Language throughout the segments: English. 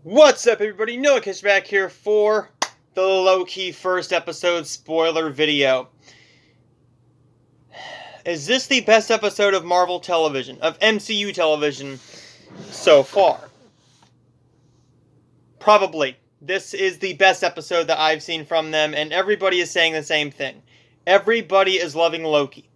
What's up, everybody? Loki back here for the Loki first episode spoiler video. Is this the best episode of Marvel television, of MCU television so far? Probably. This is the best episode that I've seen from them, and everybody is saying the same thing. Everybody is loving Loki.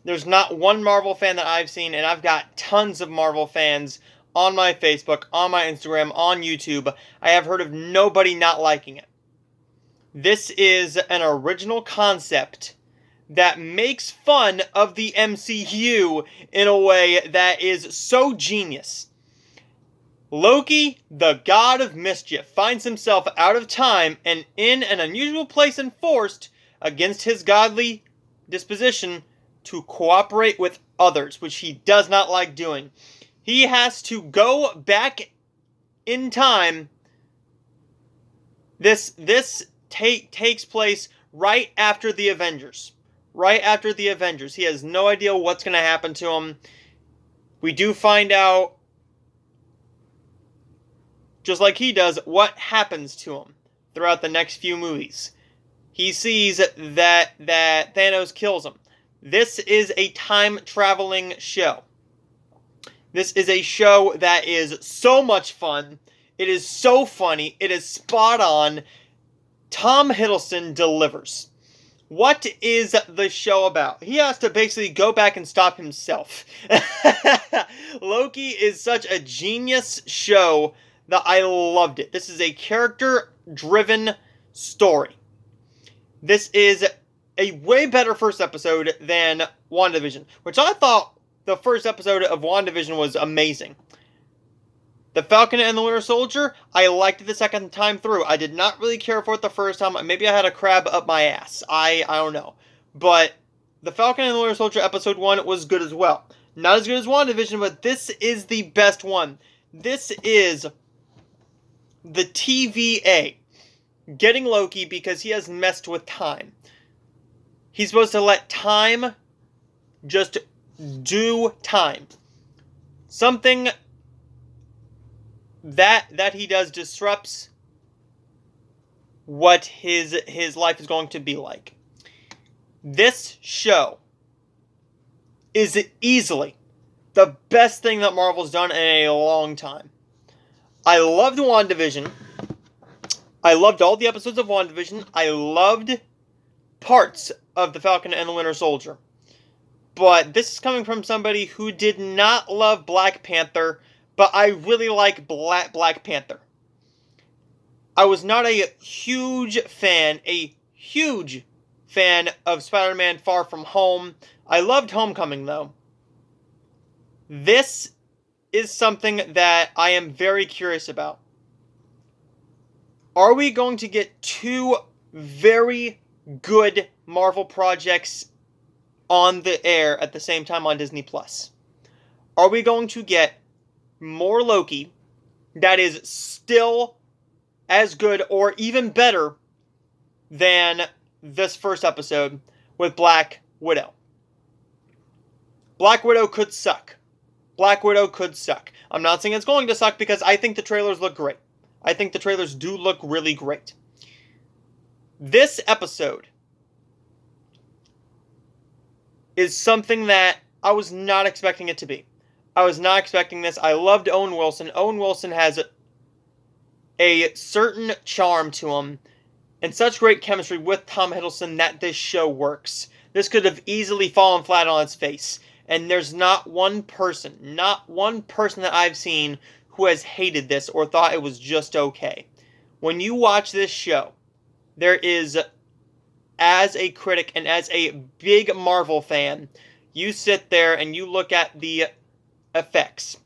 There's not one Marvel fan that I've seen, and I've got tons of Marvel fans on my Facebook, on my Instagram, on YouTube. I have heard of nobody not liking it. This is an original concept that makes fun of the MCU in a way that is so genius. Loki, the god of mischief, finds himself out of time and in an unusual place and forced, against his godly disposition, to cooperate with others, which he does not like doing. He has to go back in time. This takes place right after the Avengers. Right after the Avengers. He has no idea what's going to happen to him. We do find out, just like he does, what happens to him throughout the next few movies. He sees that Thanos kills him. This is a time-traveling show. This is a show that is so much fun. It is so funny. It is spot on. Tom Hiddleston delivers. What is the show about? He has to basically go back and stop himself. Loki is such a genius show that I loved it. This is a character-driven story. This is a way better first episode than WandaVision, which I thought the first episode of WandaVision was amazing. The Falcon and the Winter Soldier, I liked it the second time through. I did not really care for it the first time. Maybe I had a crab up my ass. I don't know. But the Falcon and the Winter Soldier episode 1 was good as well. Not as good as WandaVision, but this is the best one. This is the TVA getting Loki because he has messed with time. He's supposed to let time just do time. Something that he does disrupts what his life is going to be like. This show is easily the best thing that Marvel's done in a long time. I loved WandaVision. I loved all the episodes of WandaVision. I loved parts of The Falcon and the Winter Soldier. But this is coming from somebody who did not love Black Panther, but I really like Black Panther. I was not a huge fan of Spider-Man Far From Home. I loved Homecoming, though. This is something that I am very curious about. Are we going to get two very good Marvel projects on the air at the same time on Disney+? Are we going to get more Loki that is still as good or even better than this first episode with Black Widow? Black Widow could suck. Black Widow could suck. I'm not saying it's going to suck because I think the trailers look great. I think the trailers do look really great. This episode is something that I was not expecting it to be. I was not expecting this. I loved Owen Wilson. Owen Wilson has a certain charm to him and such great chemistry with Tom Hiddleston that this show works. This could have easily fallen flat on its face. And there's not one person that I've seen who has hated this or thought it was just okay. When you watch this show, there is, as a critic and as a big Marvel fan, you sit there and you look at the effects.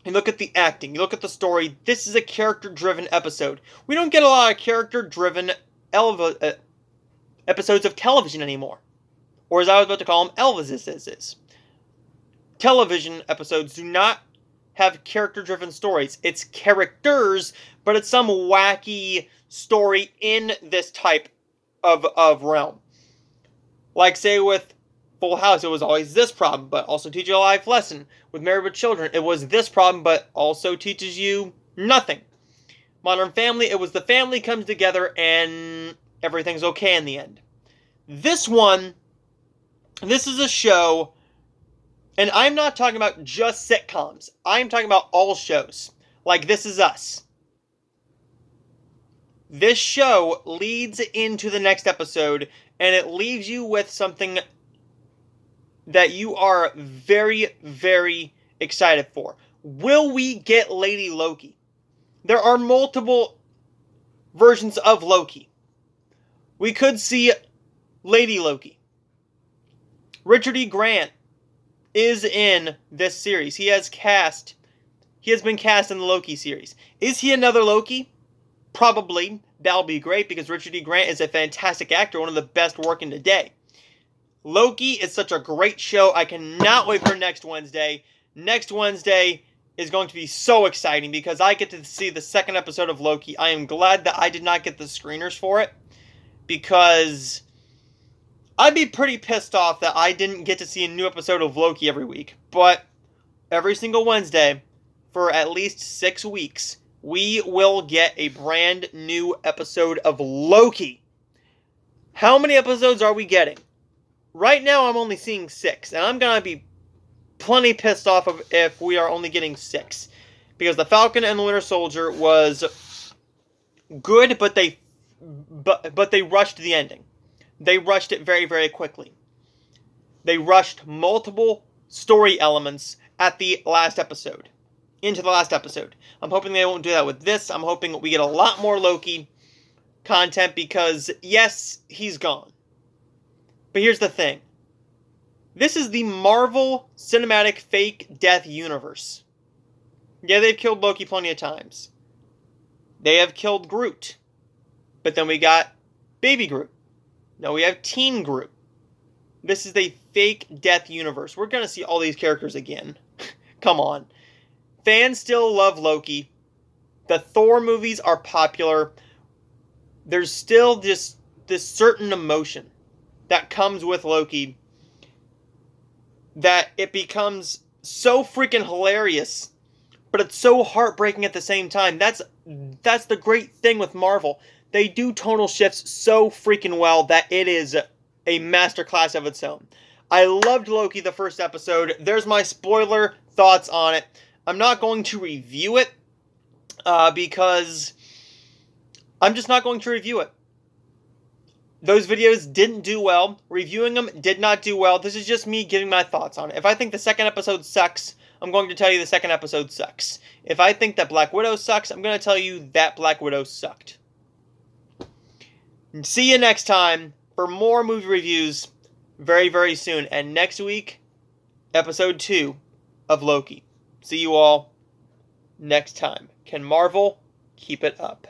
You look at the acting. You look at the story. This is a character-driven episode. We don't get a lot of character-driven episodes of television anymore. Or as I was about to call them, Elvises. Television episodes do not have character-driven stories. It's characters, but it's some wacky story in this type of realm. Like, say, with Full House, it was always this problem, but also teach you a life lesson. With Married with Children, it was this problem, but also teaches you nothing. Modern Family, it was the family comes together and everything's okay in the end. This is a show, and I'm not talking about just sitcoms. I'm talking about all shows, like This Is Us. This show leads into the next episode, and it leaves you with something that you are very, very excited for. Will we get Lady Loki? There are multiple versions of Loki. We could see Lady Loki. Richard E. Grant is in this series. He has been cast in the Loki series. Is he another Loki? Probably. That'll be great because Richard E. Grant is a fantastic actor, one of the best working today. Loki is such a great show. I cannot wait for next Wednesday. Next Wednesday is going to be so exciting because I get to see the second episode of Loki. I am glad that I did not get the screeners for it because I'd be pretty pissed off that I didn't get to see a new episode of Loki every week. But every single Wednesday for at least 6 weeks, we will get a brand new episode of Loki. How many episodes are we getting? Right now, I'm only seeing 6, and I'm going to be plenty pissed off if we are only getting 6. Because The Falcon and the Winter Soldier was good, but they rushed the ending. They rushed it very, very quickly. They rushed multiple story elements at the last episode. Into the last episode. I'm hoping they won't do that with this. I'm hoping we get a lot more Loki content because, yes, he's gone. But here's the thing. This is the Marvel Cinematic Fake Death Universe. Yeah, they've killed Loki plenty of times. They have killed Groot. But then we got Baby Groot. Now we have Teen Groot. This is the fake death universe. We're going to see all these characters again. Come on. Fans still love Loki. The Thor movies are popular. There's still this certain emotion that comes with Loki that it becomes so freaking hilarious, but it's so heartbreaking at the same time. That's the great thing with Marvel. They do tonal shifts so freaking well that it is a masterclass of its own. I loved Loki the first episode. There's my spoiler thoughts on it. I'm not going to review it because I'm just not going to review it. Those videos didn't do well. Reviewing them did not do well. This is just me giving my thoughts on it. If I think the second episode sucks, I'm going to tell you the second episode sucks. If I think that Black Widow sucks, I'm going to tell you that Black Widow sucked. See you next time for more movie reviews very, very soon. And next week, episode 2 of Loki. See you all next time. Can Marvel keep it up?